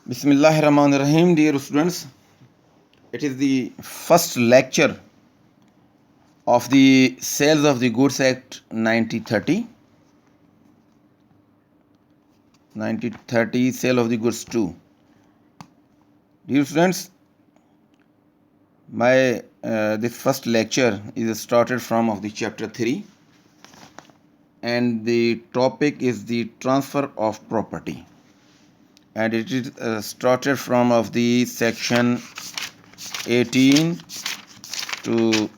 Bismillahirrahmanirrahim, dear students. It is the first lecture of the Sales of the Goods Act 1930. 1930 Sale of the Goods 2. Dear students, my this first lecture is started from of the chapter 3, and the topic is the transfer of property, and it is started from of the section 18 to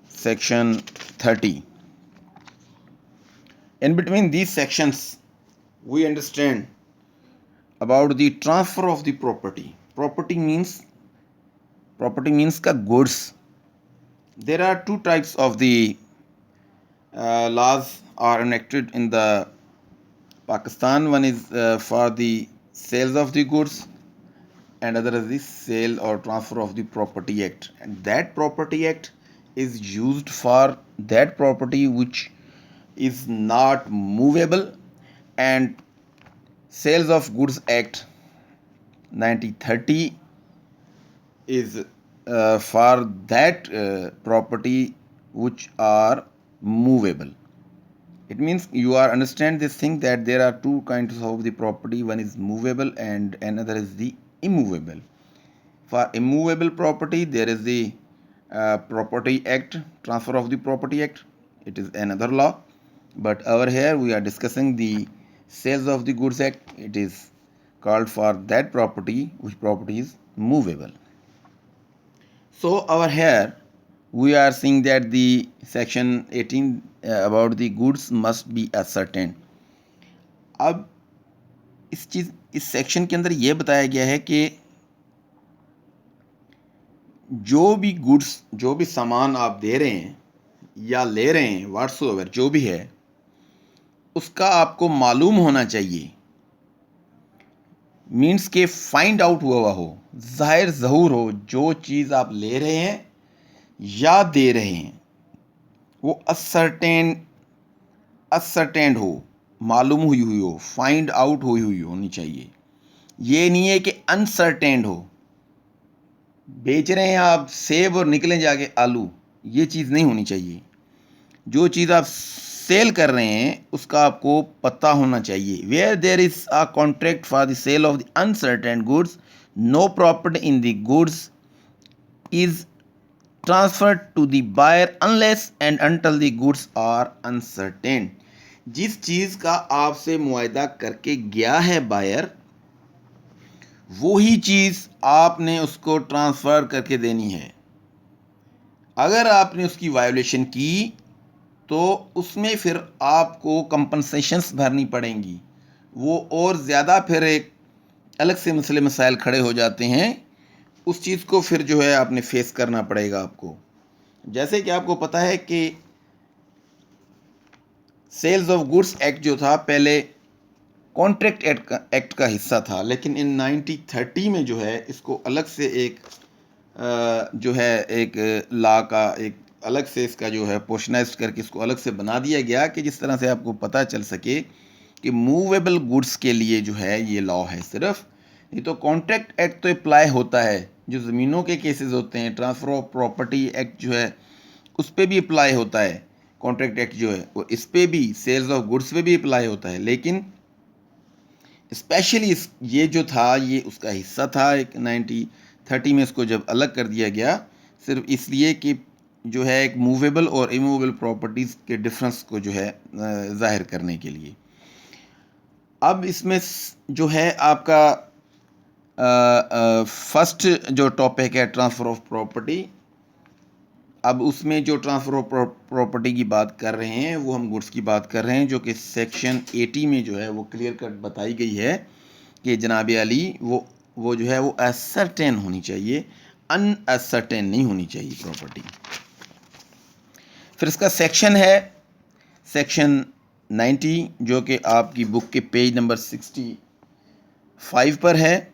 section 30. In between these sections, we understand about the transfer of the property. Property means ka goods. There are two types of the laws are enacted in the Pakistan. One is for the sales of the goods, and other is the sale or transfer of the property act. And that property act is used for that property which is not movable, and Sales of Goods Act 1930 is for that property which are movable. It means you are understand this thing that there are two kinds of the property. One is movable and another is the immovable. For immovable property, there is the Property Act, Transfer of the Property Act. It is another law. But over here we are discussing the Sales of the Goods Act. It is called for that property which property is movable. So over here we are seeing that the section 18 about the goods must be ascertained. अब इस section के अंदर ये बताया गया है कि जो भी गुड्स, जो भी सामान आप दे रहे हैं या ले रहे हैं, व्हाट्सओवर जो भी है, उसका आपको मालूम होना चाहिए. मीन्स के फाइंड आउट हुआ हो, जाहिर ज़हूर हो, जो चीज़ आप ले रहे हैं या दे रहे हैं वो असर्टेंड हो, मालूम हुई हो, फाइंड आउट हुई होनी चाहिए. ये नहीं है कि अनसर्टेंड हो. बेच रहे हैं आप सेब और निकलें जाके आलू, ये चीज़ नहीं होनी चाहिए. जो चीज़ आप सेल कर रहे हैं उसका आपको पता होना चाहिए. Where there is a contract for the sale of the uncertain goods, no property in the goods is transferred to the buyer unless and until the goods are uncertain. जिस चीज़ का आपसे मुआयदा करके गया है बायर, वही चीज़ आपने उसको ट्रांसफ़र करके देनी है. अगर आपने उसकी वायोलेशन की तो उसमें फिर आपको कंपनसेशंस भरनी पड़ेंगी. वो और ज़्यादा फिर एक अलग से मसले मसाइल खड़े हो जाते हैं. उस चीज़ को फिर जो है आपने फेस करना पड़ेगा आपको. जैसे कि आपको पता है कि सेल्स ऑफ गुड्स एक्ट जो था पहले कॉन्ट्रैक्ट एक्ट का हिस्सा था, लेकिन इन 1930 में जो है इसको अलग से एक जो है एक लॉ का एक अलग से इसका जो है पोर्शनाइज करके इसको अलग से बना दिया गया कि जिस तरह से आपको पता चल सके कि मूवेबल गुड्स के लिए जो है ये लॉ है सिर्फ. नहीं तो कॉन्ट्रैक्ट एक्ट तो अप्लाई होता है, जो ज़मीनों के केसेस होते हैं, ट्रांसफ़र ऑफ प्रॉपर्टी एक्ट जो है उस पर भी अप्लाई होता है. कॉन्ट्रैक्ट एक्ट जो है वो इस पर भी, सेल्स ऑफ गुड्स पे भी अप्लाई होता है. लेकिन स्पेशली ये जो था ये उसका हिस्सा था. एक 1930 में इसको जब अलग कर दिया गया सिर्फ इसलिए कि जो है एक मूवेबल और इमूवेबल प्रॉपर्टीज़ के डिफरेंस को जो है ज़ाहिर करने के लिए. अब इसमें जो है आपका फर्स्ट जो टॉपिक है ट्रांसफ़र ऑफ प्रॉपर्टी. अब उसमें जो ट्रांसफ़र ऑफ प्रॉपर्टी की बात कर रहे हैं वो हम गुड्स की बात कर रहे हैं, जो कि सेक्शन 80 में जो है वो क्लियर कट बताई गई है कि जनाब अली वो जो है वो असर्टेन होनी चाहिए, अनअसर्टेन नहीं होनी चाहिए प्रॉपर्टी. फिर इसका सेक्शन है सेक्शन 90, जो कि आपकी बुक के पेज नंबर 65 पर है.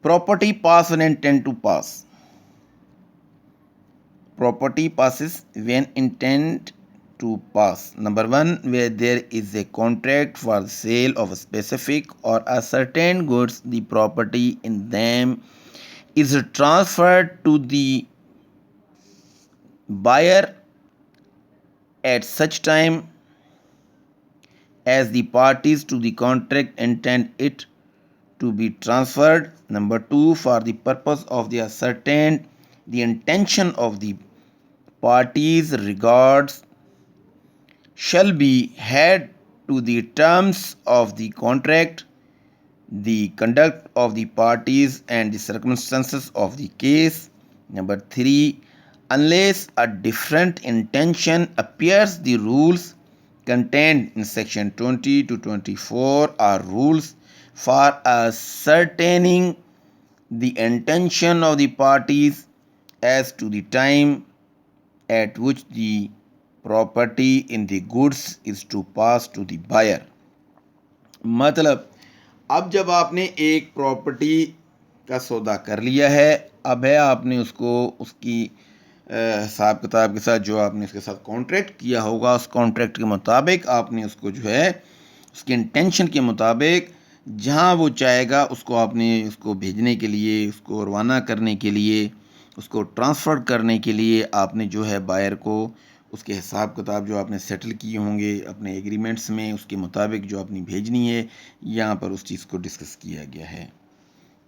Property pass when intend to pass. Property passes when intent to pass. Number one, where there is a contract for the sale of a specific or a certain goods, the property in them is transferred to the buyer at such time as the parties to the contract intend it to be transferred. Number two, for the purpose of the ascertain the intention of the parties regards shall be had to the terms of the contract, the conduct of the parties, and the circumstances of the case. Number three, unless a different intention appears, the rules contained in section 20 to 24 are rules for ascertaining the intention of the parties as to the time at which the property in the goods is to pass to the buyer. मतलब अब जब आपने एक property का सौदा कर लिया है, अब है आपने उसको उसकी हिसाब किताब के साथ जो आपने उसके साथ कॉन्ट्रैक्ट किया होगा, उस कॉन्ट्रैक्ट के मुताबिक आपने उसको जो है उसके इंटेंशन के मुताबिक जहाँ वो चाहेगा उसको आपने उसको भेजने के लिए, उसको रवाना करने के लिए, उसको ट्रांसफ़र करने के लिए आपने जो है बायर को उसके हिसाब किताब जो आपने सेटल किए होंगे अपने एग्रीमेंट्स में, उसके मुताबिक जो आपने भेजनी है, यहाँ पर उस चीज़ को डिस्कस किया गया है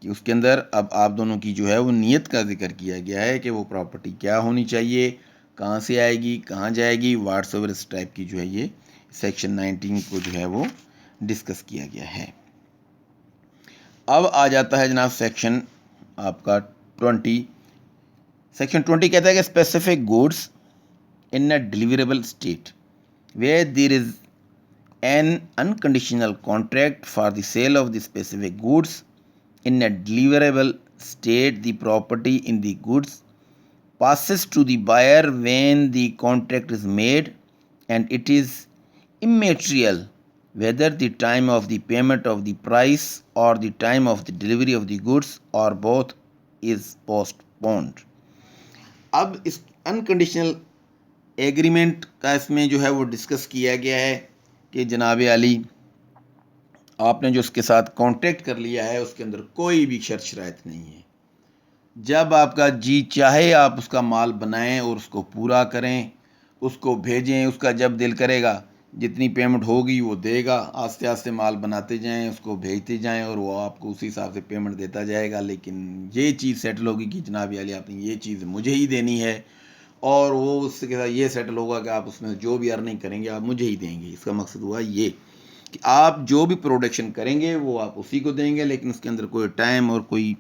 कि उसके अंदर अब आप दोनों की जो है वो नीयत का जिक्र किया गया है कि वो प्रॉपर्टी क्या होनी चाहिए, कहाँ से आएगी, कहाँ जाएगी, वाट्सएवर इस टाइप की जो है ये सेक्शन 19 को जो है वो डिस्कस किया गया है। अब आ जाता है जनाब सेक्शन आपका 20। सेक्शन 20 कहता है कि specific goods in a deliverable state where there is an unconditional contract for the sale of the specific goods in a deliverable state, the property in the goods passes to the buyer when the contract is made, and it is immaterial whether the time of the payment of the price or the time of the delivery of the goods or both is postponed. अब इस unconditional agreement का इसमें जो है वो discuss किया गया है कि जनाब अली आपने जो उसके साथ कॉन्ट्रैक्ट कर लिया है उसके अंदर कोई भी शर्त शराइत नहीं है। जब आपका जी चाहे आप उसका माल बनाएं और उसको पूरा करें, उसको भेजें, उसका जब दिल करेगा जितनी पेमेंट होगी वो देगा, आस्ते आस्ते माल बनाते जाएं, उसको भेजते जाएं और वो आपको उसी हिसाब से पेमेंट देता जाएगा। लेकिन ये चीज़ सेटल होगी कि जनाब अली आपने ये चीज़ मुझे ही देनी है, और वो उसके साथ ये सेटल होगा कि आप उसमें जो भी अर्निंग करेंगे आप मुझे ही देंगे। इसका मकसद हुआ ये कि आप जो भी प्रोडक्शन करेंगे वो आप उसी को देंगे, लेकिन उसके अंदर कोई टाइम और कोई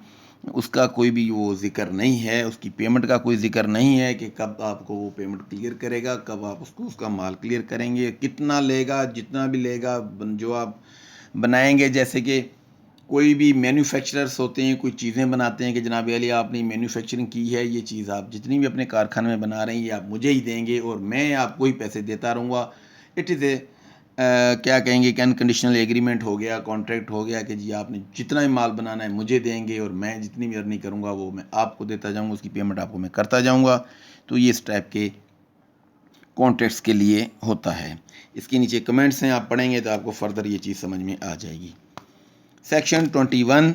उसका कोई भी वो जिक्र नहीं है, उसकी पेमेंट का कोई जिक्र नहीं है कि कब आपको वो पेमेंट क्लियर करेगा, कब आप उसको उसका माल क्लियर करेंगे, कितना लेगा, जितना भी लेगा जो आप बनाएंगे। जैसे कि कोई भी मैन्युफैक्चरर्स होते हैं, कोई चीज़ें बनाते हैं कि जनाब अली आपने मैन्युफैक्चरिंग की है, ये चीज़ आप जितनी भी अपने कारखाने में बना रहे हैं ये आप मुझे ही देंगे और मैं आपको ही पैसे देता रहूँगा। इट इज़ ए क्या कहेंगे कि अनकंडीशनल एग्रीमेंट हो गया, कॉन्ट्रैक्ट हो गया कि जी आपने जितना भी माल बनाना है मुझे देंगे और मैं जितनी भी अर्निंग करूँगा वो मैं आपको देता जाऊँगा, उसकी पेमेंट आपको मैं करता जाऊँगा। तो ये इस टाइप के कॉन्ट्रैक्ट्स के लिए होता है। इसके नीचे कमेंट्स हैं, आप पढ़ेंगे तो आपको फर्दर ये चीज़ समझ में आ जाएगी। Section 21,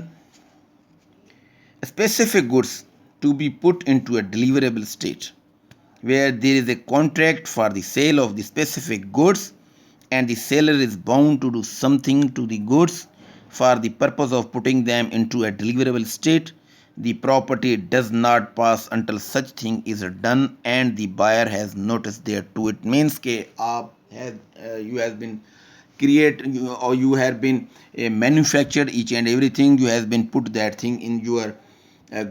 specific goods to be put into a deliverable state where there is a contract for the sale of the specific goods and the seller is bound to do something to the goods for the purpose of putting them into a deliverable state. The property does not pass until such thing is done and the buyer has notice thereto. It means कि आप you has been or you have been manufactured each and everything, you has been put that thing in your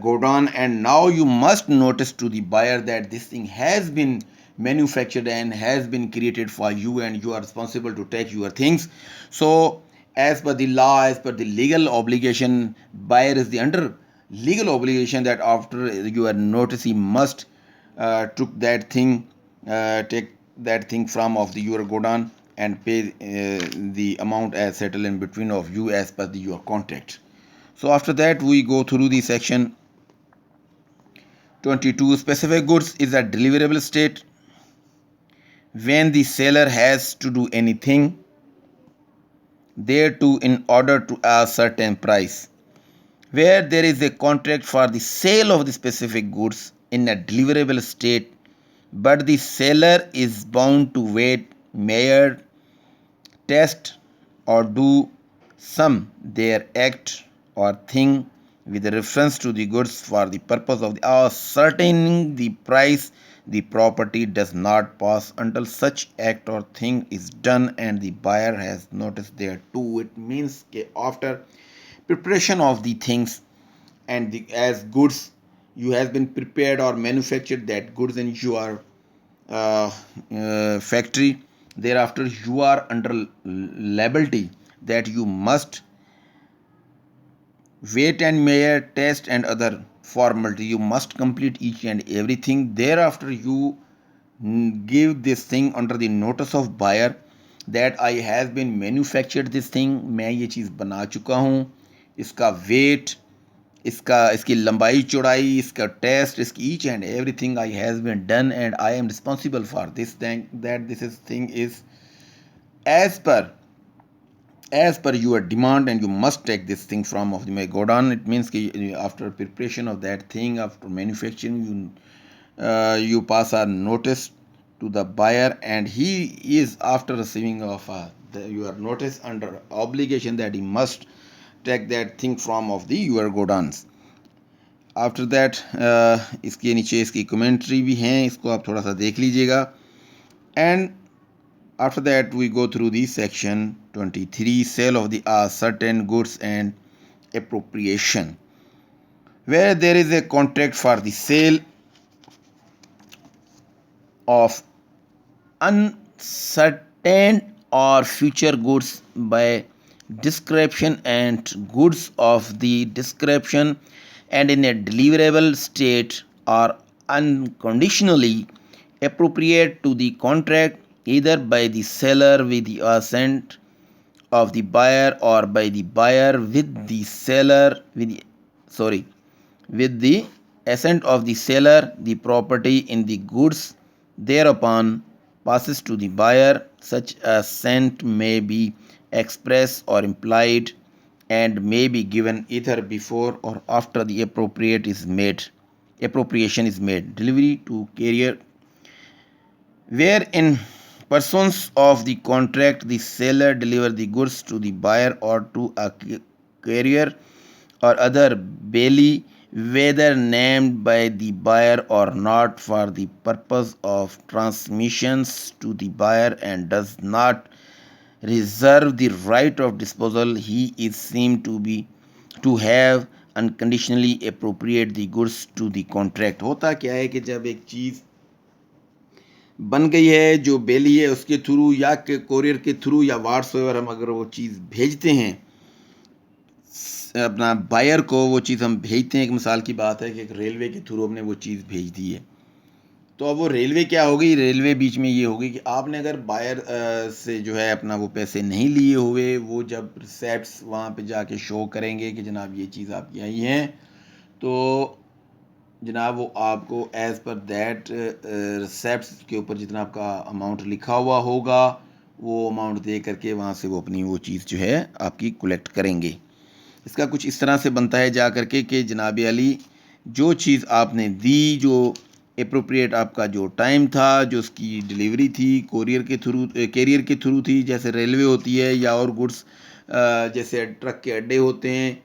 godown, and now you must notice to the buyer that this thing has been manufactured and has been created for you and you are responsible to take your things. So as per the law, as per the legal obligation, buyer is the under legal obligation that after your notice he must took that thing, take that thing from of the your godown and pay the amount as settled in between of you as per your contract. So after that we go through the section 22. Specific goods is a deliverable state when the seller has to do anything thereto in order to a certain price, where there is a contract for the sale of the specific goods in a deliverable state, but the seller is bound to wait, measure, test, or do some their act or thing with reference to the goods for the purpose of ascertaining the price. The property does not pass until such act or thing is done and the buyer has notice thereto. It means that after preparation of the things and as goods you has been prepared or manufactured that goods in your factory, thereafter you are under liability that you must wait and measure, test and other formality. You must complete each and everything. Thereafter you give this thing under the notice of buyer that I have been manufactured this thing, मैं ये चीज़ बना चुका हूँ, इसका wait, इसकी लंबाई चौड़ाई, इसका टेस्ट, इसकी each and everything I has been done and I am responsible for this thing, that this is thing is as per your demand and you must take this thing from of the my godown. It means कि after preparation of that thing, after manufacturing, you pass a notice to the buyer and he is after receiving of your notice under obligation that he must take that thing from of the your godowns. After that इसके नीचे इसकी commentary भी हैं, इसको आप थोड़ा सा देख लीजिएगा. And after that we go through the section 23, sale of the certain goods and appropriation, where there is a contract for the sale of uncertain or future goods by description and goods of the description and in a deliverable state are unconditionally appropriate to the contract either by the seller with the assent of the buyer or by the buyer with the seller with the assent of the seller. The property in the goods thereupon passes to the buyer. Such assent may be express or implied and may be given either before or after the appropriation is made. Delivery to carrier, where in pursuance of the contract the seller deliver the goods to the buyer or to a carrier or other bailee, whether named by the buyer or not, for the purpose of transmissions to the buyer, and does not reserve the right of disposal, he is seen to have unconditionally appropriate the goods to the contract. होता क्या है कि जब एक चीज़ बन गई है, जो बेली है उसके थ्रू या के कोरियर के थ्रू या व्हाट्सएवर हम अगर वो चीज़ भेजते हैं अपना बायर को, वो चीज़ हम भेजते हैं, एक मिसाल की बात है कि एक रेलवे के थ्रू हमने वो चीज़ भेज दी है, तो अब वो रेलवे क्या होगी, रेलवे बीच में ये होगी कि आपने अगर बायर से जो है अपना वो पैसे नहीं लिए हुए, वो जब रिसेप्ट्स वहाँ पे जाके शो करेंगे कि जनाब ये चीज़ आपकी आई हैं, तो जनाब वो आपको एज़ पर दैट रिसेप्ट्स के ऊपर जितना आपका अमाउंट लिखा हुआ होगा वो अमाउंट दे करके वहाँ से वो अपनी वो चीज़ जो है आपकी कलेक्ट करेंगे. इसका कुछ इस तरह से बनता है जा करके कि जनाब अली जो चीज़ आपने दी, जो एप्रोप्रिएट आपका जो टाइम था, जो उसकी डिलीवरी थी कैरियर के थ्रू थी, जैसे रेलवे होती है या और गुड्स जैसे ट्रक के अड्डे होते हैं,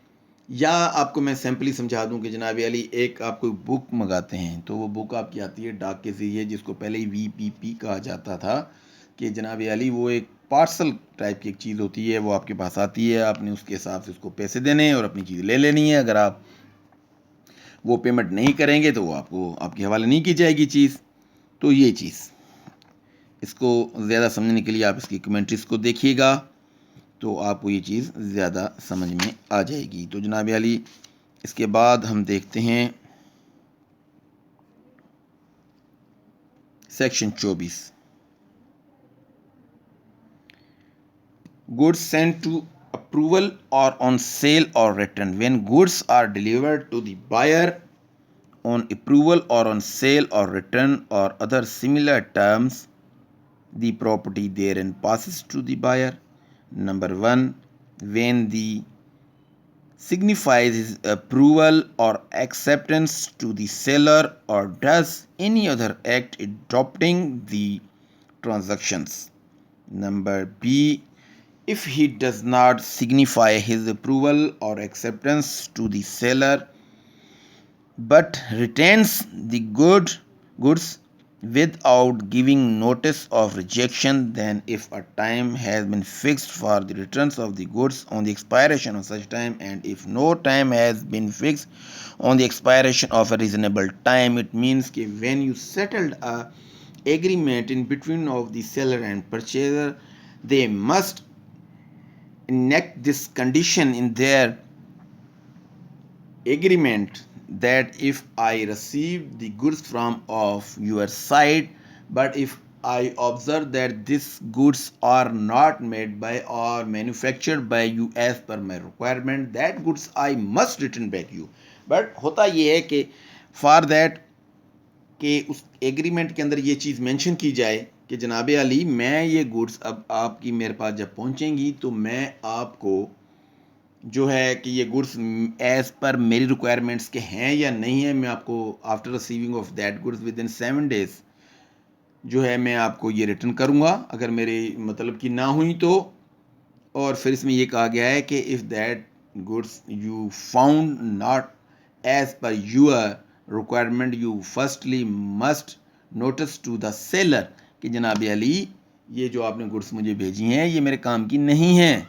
या आपको मैं सिंपली समझा दूं कि जनाब अली एक आप कोई बुक मंगाते हैं तो वो बुक आपकी आती है डाक के ज़रिए, जिसको पहले ही VPP कहा जाता था कि जनाब अली वो एक पार्सल टाइप की एक चीज़ होती है, वो आपके पास आती है, आपने उसके हिसाब से उसको पैसे देने हैं और अपनी चीज़ ले लेनी है. अगर आप वो पेमेंट नहीं करेंगे तो वो आपको आपके हवाले नहीं की जाएगी चीज़. तो ये चीज़ इसको ज़्यादा समझने के लिए आप इसकी कमेंट्रीज को देखिएगा तो आपको ये चीज़ ज़्यादा समझ में आ जाएगी. तो जनाब अली इसके बाद हम देखते हैं section 24, goods sent to approval or on sale or return. When goods are delivered to the buyer on approval or on sale or return or other similar terms, the property therein passes to the buyer. Number 1, when the signifies his approval or acceptance to the seller or does any other act adopting the transactions. Number B, if he does not signify his approval or acceptance to the seller but retains the goods without giving notice of rejection, then if a time has been fixed for the returns of the goods on the expiration of such time, and if no time has been fixed on the expiration of a reasonable time, it means that when you settled a agreement in between of the seller and purchaser, they must enact this condition in their agreement that if I receive the goods from of your side, but if I observe that these goods are not made by or manufactured by you as per my requirement, that goods I must return back you. But होता ये है कि for that कि उस agreement के अंदर ये चीज़ mention की जाए कि जनाब अली, मैं ये गुड्स अब आपकी मेरे पास जब पहुंचेंगी तो मैं आपको जो है कि ये गुड्स एज़ पर मेरी रिक्वायरमेंट्स के हैं या नहीं है, मैं आपको after receiving of that goods with in 7 days जो है मैं आपको ये रिटर्न करूँगा अगर मेरे मतलब की ना हुई तो। और फिर इसमें ये कहा गया है कि if that goods you found not as per your requirement, you firstly must notice to the seller कि जनाब अली, ये जो आपने गुड्स मुझे भेजी हैं ये मेरे काम की नहीं हैं,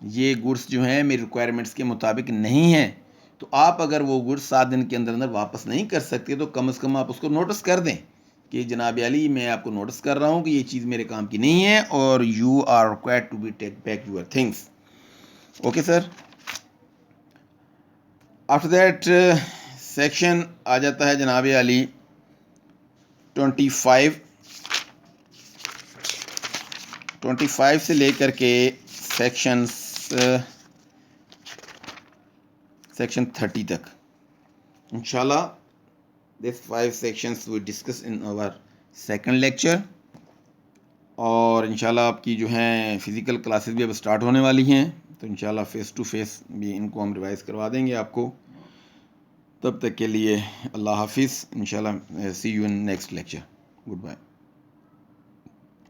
ये गुड्स जो हैं मेरी रिक्वायरमेंट्स के मुताबिक नहीं हैं। तो आप अगर वो गुड्स 7 दिन के अंदर अंदर वापस नहीं कर सकते तो कम से कम आप उसको नोटिस कर दें कि जनाब अली, मैं आपको नोटिस कर रहा हूँ कि ये चीज़ मेरे काम की नहीं है और you are required to be take back your things. Okay sir. After that section आ जाता है जनाब अली 25 से लेकर के सेक्शन 30 तक। इंशाल्लाह this 5 sections we discuss in our second lecture. और इंशाल्लाह आपकी जो हैं फ़िज़िकल क्लासेस भी अब स्टार्ट होने वाली हैं, तो इंशाल्लाह फ़ेस टू फेस भी इनको हम रिवाइज़ करवा देंगे आपको। तब तक के लिए अल्लाह हाफिज़। इंशाल्लाह see you in next lecture. Good bye.